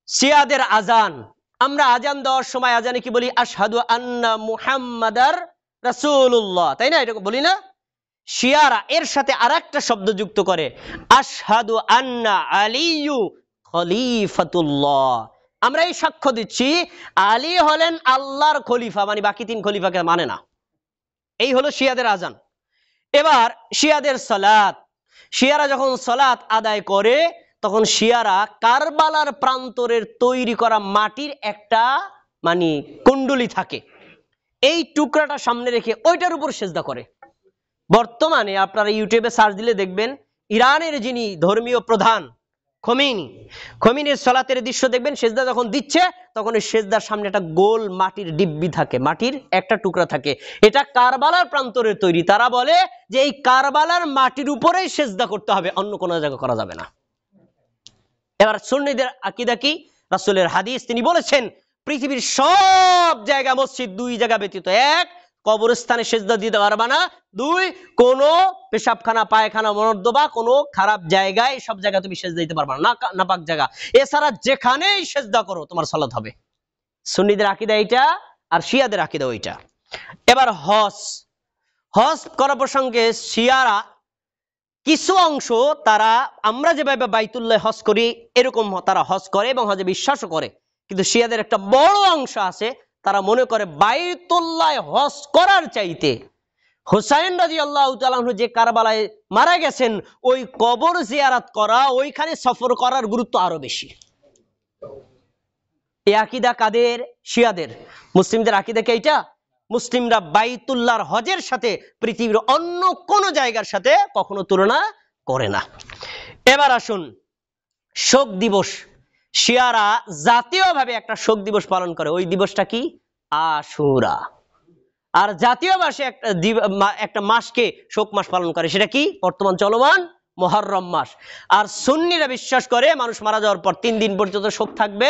শিয়াদের আজান। আমরা আজান দেওয়ার সময় আজানে কি বলি? আশহাদু আন্না মুহাম্মাদার রাসূলুল্লাহ, তাই না? এটা বলি না? শিয়ারা এর সাথে আরেকটা শব্দ যুক্ত করে, আশহাদু আন্না আলিয়্যু খলিফাতুল্লাহ। আমরা এই সাক্ষ্য দিচ্ছি আলী হলেন আল্লাহর খলিফা, মানে বাকি 3 খলিফাকে মানে না। এই হলো শিয়াদের আজান। এবার শিয়াদের সালাত। শিয়ারা যখন সালাত আদায় করে তখন শিয়ারা কারবালার প্রান্তরের তৈরি করা মাটির একটা মানে কুণ্ডলি থাকে, এই টুকরাটা সামনে রেখে ওইটার উপর সেজদা করে। বর্তমানে আপনারা ইউটিউবে সার্চ দিলে দেখবেন ইরানের যিনি ধর্মীয় প্রধান খোমেনির সালাতের দৃশ্য দেখবেন। সেজদা যখন দিচ্ছে তখন এই সেজদার সামনে একটা গোল মাটির ডিব্বি থাকে, মাটির একটা টুকরা থাকে। এটা কারবালার প্রান্তরের তৈরি। তারা বলে যে এই কারবালার মাটির উপরেই সেজদা করতে হবে, অন্য কোনো জায়গায় করা যাবে না। এবার সুন্নিদের আকীদা কি? রাসূলের হাদিস, তিনি বলেছেন পৃথিবীর সব জায়গা মসজিদ 2 জায়গা ব্যতীত, 1 কবরস্থানে সেজদা দিতে পারবা না, 2 কোনো পেশাবখানা, পায়খানা, মনর্দবা, কোনো খারাপ জায়গায়, সব জায়গায় তুমি সেজদা দিতে পারবা না, নাপাক জায়গা। এছাড়া যেখানেই সেজদা করো তোমার সালাত হবে। সুন্নিদের আকীদা এইটা, আর শিয়াদের আকীদা ওইটা। এবার হজ করা প্রসঙ্গে শিয়ারা কিছু অংশ, তারা আমরা যেভাবে বাইতুল্লাহ হজ করি এরকম তারা হজ করে এবং হজে বিশ্বাসও করে। কিন্তু শিয়াদের একটা বড় অংশ আছে, তারা মনে করে বাইতুল্লাহ হজ করার চাইতে হুসাইন রাদিয়াল্লাহু তাআলা আনহু যে কারবালায় মারা গেছেন ওই কবর জিয়ারত করা, ওইখানে সফর করার গুরুত্ব আরো বেশি। এই আকীদা কাদের? শিয়াদের। মুসলিমদের আকীদা কি এটা? মুসলিমরা বাইতুল্লাহর হজের সাথে পৃথিবীর অন্য কোন জায়গার সাথে কখনো তুলনা করে না। এবার আসুন শোক দিবস। শিয়ারা জাতীয়ভাবে একটা শোক দিবস পালন করে। ওই দিবসটা কি? আশুরা। আর জাতীয় মাসে একটা মাসকে শোক মাস পালন করে, সেটা কি? বর্তমান চলমান মুহররম মাস। আর সুন্নিরা বিশ্বাস করে মানুষ মারা যাওয়ার পর 3 দিন পর্যন্ত শোক থাকবে,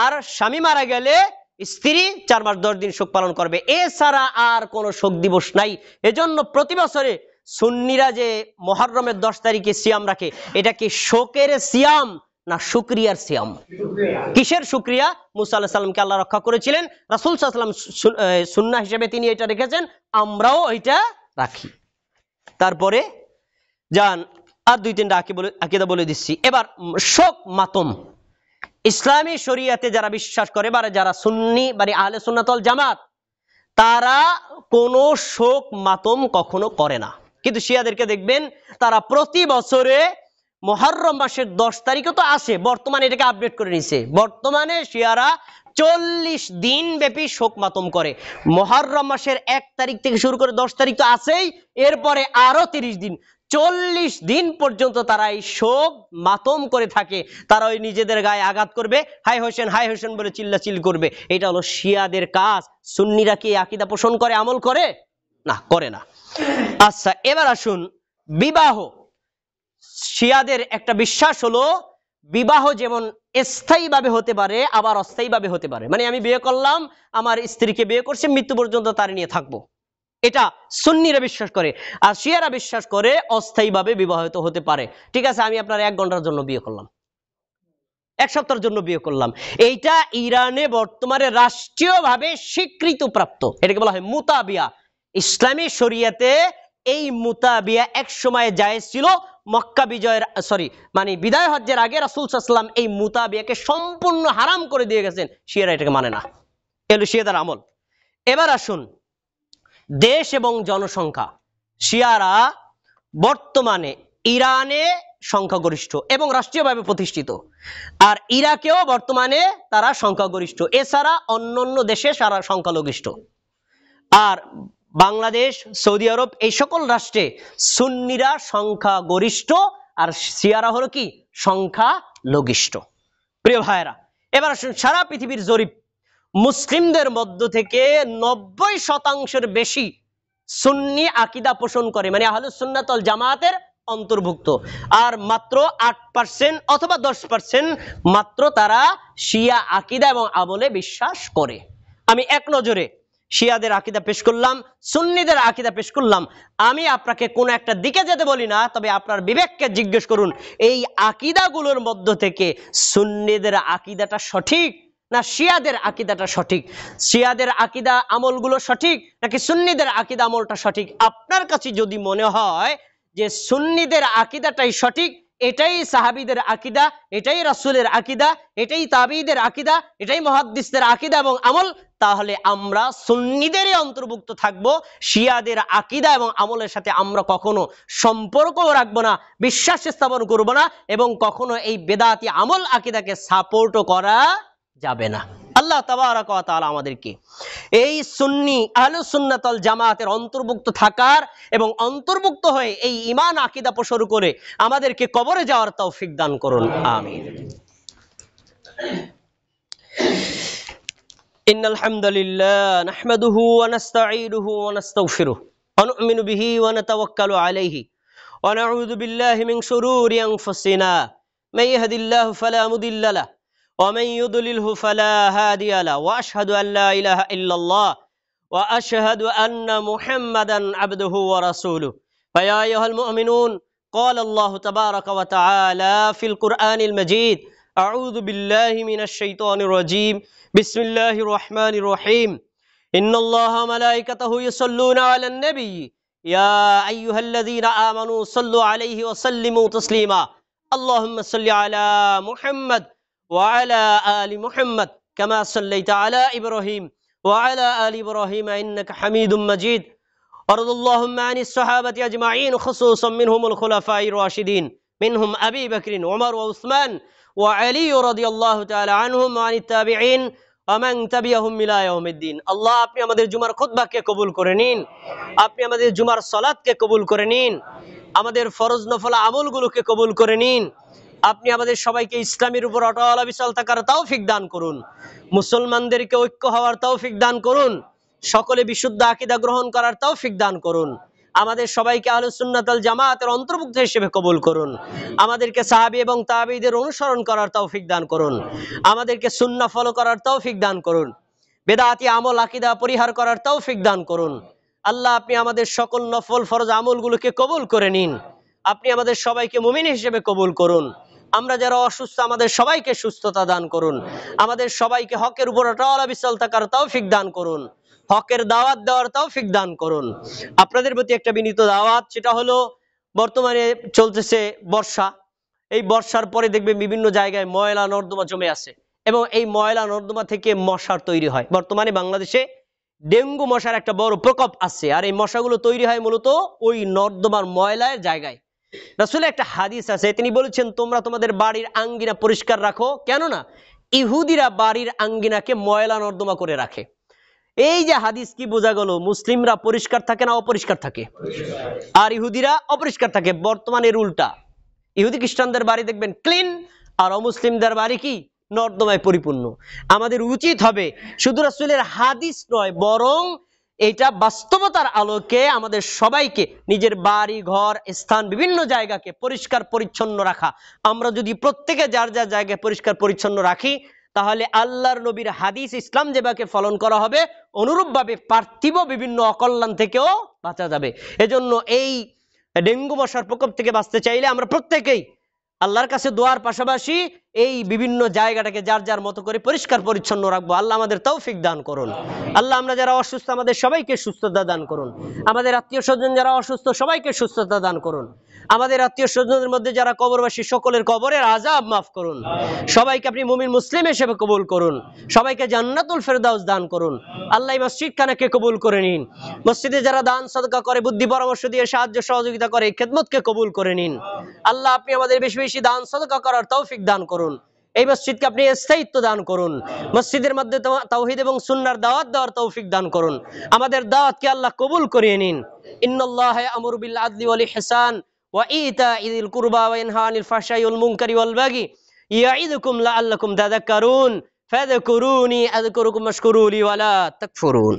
আর স্বামী মারা গেলে স্ত্রী 4 মাস 10 দিন শোক পালন করবে। এছাড়া আর কোনো শোক দিবস নাই। এজন্য প্রতি বছরে সুন্নিরা যে মুহররমের 10 তারিখে সিয়াম রাখে, এটা কি শোকের সিয়াম না শুকরিয়ার সিয়াম? কিসের শুকরিয়া? মুসা আলাইহিস সালামকে আল্লাহ রক্ষা করেছিলেন, রাসূল সাল্লাল্লাহু আলাইহি ওয়াসাল্লাম সুন্নাহ হিসেবে তিনি এটা রেখেছেন, আমরাও এটা রাখি। তারপরে যান আর 2-3টা আকীদা বলে দিচ্ছি। এবার শোক মাতম। ইসলামী শরীয়তে যারা বিশ্বাস করে, বা যারা সুন্নি বা আহলে সুন্নাত ওয়াল জামাত, তারা কোনো শোক মাতম কখনো করে না। কিন্তু শিয়াদেরকে দেখবেন তারা প্রতি বছরে মুহররম মাসের 10 তারিখে তো আসে, বর্তমানে এটাকে আপডেট করে নিছে। বর্তমানে শিয়ারা 40 দিন ব্যাপী শোক মাতম করে। মুহররম মাসের 1 তারিখ থেকে শুরু করে 10 তারিখ তো আছেই, এরপরে আরো 30 দিন, 40 দিন পর্যন্ত তারা এই শোক মাতম করে থাকে। তারা ওই নিজেদের গায়ে আঘাত করবে, হাই হোসেন বলে চিল্লাচিল্লি করবে। এটা হলো শিয়াদের কাজ। সুন্নিরা কি আকীদা পোষণ করে, আমল করে? না, করে না। আচ্ছা, এবার আসুন বিবাহ। শিয়াদের একটা বিশ্বাস হলো বিবাহ যেমন স্থায়ীভাবে হতে পারে আবার অস্থায়ীভাবে হতে পারে। মানে আমি বিয়ে করলাম, আমার স্ত্রীকে বিয়ে করছে, মৃত্যু পর্যন্ত তার নিয়ে থাকবো, এটা সুন্নিরা বিশ্বাস করে। আর শিয়ারা বিশ্বাস করে অস্থায়ীভাবে বিবাহিত হতে পারে। ঠিক আছে, আমি আপনার 1 ঘন্টার জন্য বিয়ে করলাম, 1 সপ্তাহের জন্য বিয়ে করলাম, এইটা ইরানে বর্তমানে রাষ্ট্রীয়ভাবে স্বীকৃত প্রাপ্ত, এটাকে বলা হয় মুতাবিয়া। ইসলামী শরিয়াতে এই মুতাবিয়া এক সময় জায়েজ ছিল। মক্কা বিজয়ের মানে বিদায় হজ্জের আগে রাসূল সাল্লাল্লাহু আলাইহি ওয়াসাল্লাম এই মুতাবিয়াকে সম্পূর্ণ হারাম করে দিয়ে গেছেন। শিয়ারা এটাকে মানে না, এলো শিয়াদের আমল। এবার আসুন দেশ এবং জনসংখ্যা। শিয়ারা বর্তমানে ইরানে সংখ্যাগরিষ্ঠ এবং রাষ্ট্রীয়ভাবে প্রতিষ্ঠিত, আর ইরাকেও বর্তমানে তারা সংখ্যাগরিষ্ঠ, এছাড়া অন্যান্য দেশে সারা সংখ্যালঘিষ্ঠ। আর বাংলাদেশ, সৌদি আরব, এই সকল রাষ্ট্রে সুন্নিরা সংখ্যাগরিষ্ঠ আর শিয়ারা হলো কি সংখ্যালঘিষ্ঠ। প্রিয় ভাইরা, এবার আসুন সারা পৃথিবীর জরিপ, মুসলিমদের মধ্য থেকে 90% বেশি সুন্নি আকীদা পোষণ করে, মানে আহলুস সুন্নাত ওয়াল জামাতের অন্তর্ভুক্ত। আর মাত্র 8% অথবা 10% মাত্র তারা শিয়া আকীদা এবং আমলে বিশ্বাস করে। আমি এক নজরে শিয়াদের আকীদা পেশ করলাম, সুন্নিদের আকীদা পেশ করলাম। আমি আপনাকে কোন একটা দিকে যেতে বলি না, তবে আপনার বিবেককে জিজ্ঞেস করুন এই আকীদাগুলোর মধ্য থেকে সুন্নিদের আকীদাটা সঠিক না শিয়াদের আকীদাটা সঠিক, শিয়াদের আকীদা আমলগুলো সঠিক নাকি সুন্নিদের আকীদা আমলটা সঠিক। আপনার কাছে যদি মনে হয় যে সুন্নিদের আকীদাটাই সঠিক, এটাই সাহাবীদের আকীদা, এটাই রাসূলের আকীদা, এটাই তাবিঈদের আকীদা, এটাই মুহাদ্দিসদের আকীদা এবং আমল, তাহলে আমরা সুন্নিদেরই অন্তর্ভুক্ত থাকব। শিয়াদের আকীদা এবং আমলের সাথে আমরা কখনো সম্পর্ক রাখবো না, বিশ্বাস স্থাপন করব না, এবং কখনো এই বেদাতি আমল আকীদাকে সাপোর্টও করা যাবে না। আল্লাহ তাবারাক ওয়া তাআলা আমাদেরকে এই সুন্নি আহলুস সুন্নাত ওয়াল জামাতের অন্তর্ভুক্ত থাকার এবং অন্তর্ভুক্ত হয়ে এই ঈমান আকীদা পোষণ করে আমাদেরকে কবরে যাওয়ার তৌফিক দান করুন, আমিন। ইন্নাল হামদুলিল্লাহ নাহমাদুহু ওয়া নাস্তাঈনুহু ওয়া নাস্তাগফিরুহু ওয়া নু'মিনু বিহি ওয়া নাতাওয়াক্কালু আলাইহি ওয়া নাউযু বিল্লাহি মিন শুরুরি আনফুসিনা মান ইয়াহদিল্লাহু ফালা মুদিল্লা লাহু ومن يضلله فلا هادي له واشهد ان لا اله الا الله واشهد ان محمدا عبده ورسوله فيا ايها المؤمنون قال الله تبارك وتعالى في القران المجيد اعوذ بالله من الشيطان الرجيم بسم الله الرحمن الرحيم ان الله وملائكته يصلون على النبي يا ايها الذين امنوا صلوا عليه وسلموا تسليما اللهم صل على محمد وعلى آل محمد كما صليت على إبراهيم وعلى آل إبراهيم إنك حميد مجيد وارض اللهم عن الصحابة أجمعين خصوصا منهم الخلفاء الراشدين منهم أبي بكر وعمر وعثمان وعلي رضي الله تعالى عنهم وعن التابعين ومن تبعهم إلى يوم الدين الله আপনি আমাদের জুমার খুতবাকে কবুল করে নিন, আপনি আমাদের জুমার সালাতকে কবুল করে নিন, আমাদের ফরজ নফল আমলগুলোকে কবুল করে নিন, আপনি আমাদের সবাইকে ইসলামের উপর অটল অবিচল থাকার তৌফিক দান করুন, মুসলমানদেরকে ঐক্য হওয়ার তৌফিক দান করুন, সকলে বিশুদ্ধ আকীদা গ্রহণ করার তৌফিক দান করুন, আমাদের সবাইকে আহলুস সুন্নাত ওয়াল জামাতের অন্তর্ভুক্ত হিসেবে কবুল করুন, আমাদেরকে সাহাবী এবং তাবেঈদের অনুসরণ করার তৌফিক দান করুন, আমাদেরকে সুন্নাহ ফলো করার তৌফিক দান করুন, বেদাতি আমল আকীদা পরিহার করার তৌফিক দান করুন। আল্লাহ আপনি আমাদের সকল নফল ফরজ আমলগুলোকে কবুল করে নিন, আপনি আমাদের সবাইকে মুমিন হিসেবে কবুল করুন, আমরা যারা অসুস্থ আমাদের সবাইকে সুস্থতা দান করুন, আমাদের সবাইকে হকের উপর অটল অবিচল থাকার তৌফিক দান করুন, হকের দাওয়াত দেওয়ার তৌফিক দান করুন। আপনাদের প্রতি একটা বিনীত দাওয়াত, সেটা হলো বর্তমানে চলতেছে বর্ষা, এই বর্ষার পরে দেখবে বিভিন্ন জায়গায় ময়লা নর্দমা জমে আছে এবং এই ময়লা নর্দমা থেকে মশার তৈরি হয়। বর্তমানে বাংলাদেশে ডেঙ্গু মশার একটা বড় প্রকোপ আছে, আর এই মশাগুলো তৈরি হয় মূলত ওই নর্দমার ময়লার জায়গায়। রাসূলের একটা হাদিস আছে, তিনি বলেছেন তোমরা তোমাদের বাড়ির আঙ্গিনা পরিষ্কার রাখো, কেননা ইহুদিরা বাড়ির আঙ্গিনাকে ময়লা নর্দমা করে রাখে। এই যে হাদিস কি বোঝা গেল? মুসলিমরা পরিষ্কার থাকে না অপরিষ্কার থাকে, আর ইহুদিরা অপরিষ্কার থাকে। বর্তমানে উল্টা, ইহুদি খ্রিস্টানদের বাড়ি দেখবেন ক্লিন, আর অমুসলিমদের বাড়ি কি নর্দমায় পরিপূর্ণ। আমাদের উচিত হবে শুধু রাসূলের হাদিস নয়, বরং এইটা বাস্তবতার আলোকে আমাদের সবাইকে নিজের বাড়ি ঘর স্থান বিভিন্ন জায়গাকে পরিষ্কার পরিচ্ছন্ন রাখা। আমরা যদি প্রত্যেকে যার যার জায়গায় পরিষ্কার পরিচ্ছন্ন রাখি, তাহলে আল্লাহর নবীর হাদিস ইসলাম যেভাবে ফলন করা হবে, অনুরূপভাবে পার্থিব বিভিন্ন অকল্যাণ থেকেও বাঁচা যাবে। এজন্য এই ডেঙ্গু মশার প্রকোপ থেকে বাঁচতে চাইলে আমরা প্রত্যেকেই আল্লাহর কাছে দোয়ার পাশাপাশি এই বিভিন্ন জায়গাটাকে যার যার মতো করে পরিষ্কার পরিচ্ছন্ন রাখবো। আল্লাহ আমাদের তৌফিক দান করুন। আল্লাহ আমরা যারা অসুস্থ আমাদের সবাইকে সুস্থতা দান করুন। আমাদের আত্মীয় স্বজন যারা অসুস্থ সবাইকে সুস্থতা দান করুন। আমাদের আত্মীয় স্বজনের মধ্যে যারা কবরবাসী সকলের কবরের আযাব মাফ করুন। সবাইকে আপনি মুমিন মুসলিম হিসেবে কবুল করুন। সবাইকে জান্নাতুল ফেরদাউস দান করুন। আল্লাহ মসজিদ খানাকে কবুল করে নিন। মসজিদে যারা দান সদকা করে, বুদ্ধি পরামর্শ দিয়ে সাহায্য সহযোগিতা করে, খেদমতকে কবুল করে নিন। আল্লাহ আপনি আমাদের বেশি বেশি দান সদকা করার তৌফিক দান করুন। এই মসজিদকে আপনি স্থায়িত্ব দান করুন। মসজিদের মধ্যে তাওহীদ এবং সুন্নাহর দাওয়াত দেওয়ার তৌফিক দান করুন। আমাদের দাওয়াতকে আল্লাহ কবুল করিয়ে নিন। ইন্নাল্লাহা ইয়ামুরু বিল আদলি ওয়াল ইহসান ওয়া ইতা'i যিল কুরবা ওয়া ইয়ানহা আনিল ফাহশাই ওয়াল মুনকারি ওয়াল বাগি ইয়া'iদুকুম লাআল্লাকুম তাযাক্কারুন ফাযকুরুনি আযকুরুকুম ওয়াশকুরু লি ওয়া লা তাকফুরুন।